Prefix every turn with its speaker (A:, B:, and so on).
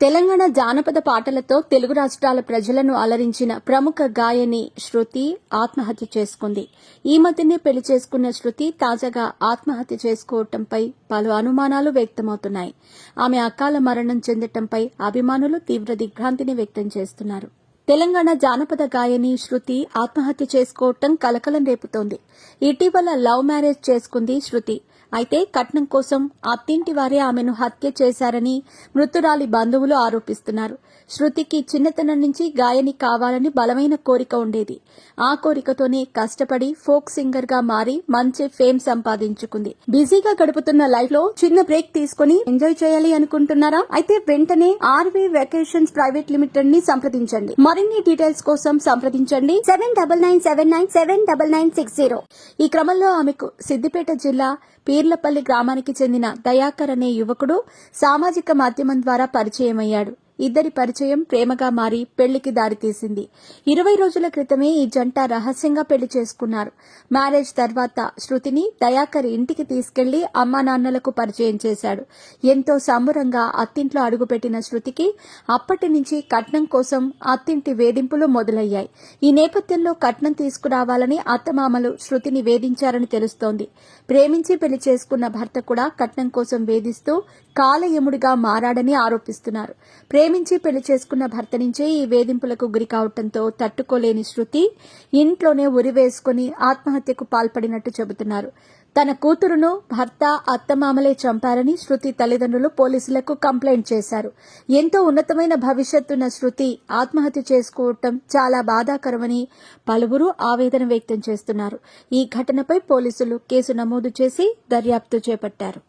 A: తెలంగాణ జానపద పాటలతో తెలుగు రాష్ట్రాల ప్రజలను అలరించిన ప్రముఖ గాయని శృతి ఆత్మహత్య చేసుకుంది. ఈ మధ్యనే పెళ్లి చేసుకున్న శృతి తాజాగా ఆత్మహత్య చేసుకోవడంపై పలు అనుమానాలు వ్యక్తమవుతున్నాయి. ఆమె అకాల మరణం చెందటంపై అభిమానులు తీవ్ర దిగ్భ్రాంతిని వ్యక్తం చేస్తున్నారు. తెలంగాణ జానపద గాయని శృతి ఆత్మహత్య చేసుకోవటం కలకలం రేపుతోంది. ఇటీవల లవ్ మ్యారేజ్ చేసుకుంది శృతి. అయితే కట్నం కోసం అత్తింటి వారే ఆమెను హత్య చేశారని మృతురాలి బంధువులు ఆరోపిస్తున్నారు. శృతికి చిన్నతనం నుంచి గాయని కావాలని బలమైన కోరిక ఉండేది. ఆ కోరికతోనే కష్టపడి ఫోక్ సింగర్ గా మారి మంచి ఫేమ్ సంపాదించుకుంది. బిజీగా గడుపుతున్న లైఫ్ లో చిన్న బ్రేక్ తీసుకుని ఎంజాయ్ చేయాలి అనుకుంటున్నారా? అయితే వెంటనే ఆర్వీ వెకేషన్స్ ప్రైవేట్ లిమిటెడ్ ని సంప్రదించండి. మరిన్ని డీటెయిల్స్ కోసం సంప్రదించండి 7997979960. ఈ క్రమంలో ఆమెకు సిద్దిపేట జిల్లా పీర్లపల్లి గ్రామానికి చెందిన దయాకర్ అనే యువకుడు సామాజిక మాధ్యమం ద్వారా పరిచయమయ్యాడు. ఇద్దరి పరిచయం ప్రేమగా మారి పెళ్లికి దారితీసింది. 20 రోజుల క్రితమే ఈ జంట రహస్యంగా పెళ్లి చేసుకున్నారు. మ్యారేజ్ తర్వాత శృతిని దయాకర్ ఇంటికి తీసుకెళ్లి అమ్మా నాన్నలకు పరిచయం చేశాడు. ఎంతో సంబరంగా అత్తింట్లో అడుగుపెట్టిన శృతికి అప్పటి నుంచి కట్నం కోసం అత్తింటి వేధింపులు మొదలయ్యాయి. ఈ నేపథ్యంలో కట్నం తీసుకురావాలని అత్తమామలు శృతిని వేధించారని తెలుస్తోంది. ప్రేమించి పెళ్లి చేసుకున్న భర్త కూడా కట్నం కోసం వేధిస్తూ కాలయముడిగా మారాడని ఆరోపిస్తున్నారు. ప్రేమించి పెళ్లి చేసుకున్న భర్త నుంచే ఈ వేధింపులకు గురి కావడంతో తట్టుకోలేని శృతి ఇంట్లోనే ఉరివేసుకుని ఆత్మహత్యకు పాల్పడినట్టు చెబుతున్నారు. తన కూతురును భర్త అత్తమామలే చంపారని శృతి తల్లిదండ్రులు పోలీసులకు కంప్లైంట్ చేశారు. ఎంతో ఉన్నతమైన భవిష్యత్తున్న శృతి ఆత్మహత్య చేసుకోవటం చాలా బాధాకరమని పలువురు ఆవేదన వ్యక్తం చేస్తున్నారు. ఈ ఘటనపై పోలీసులు కేసు నమోదు చేసి దర్యాప్తు చేపట్టారు.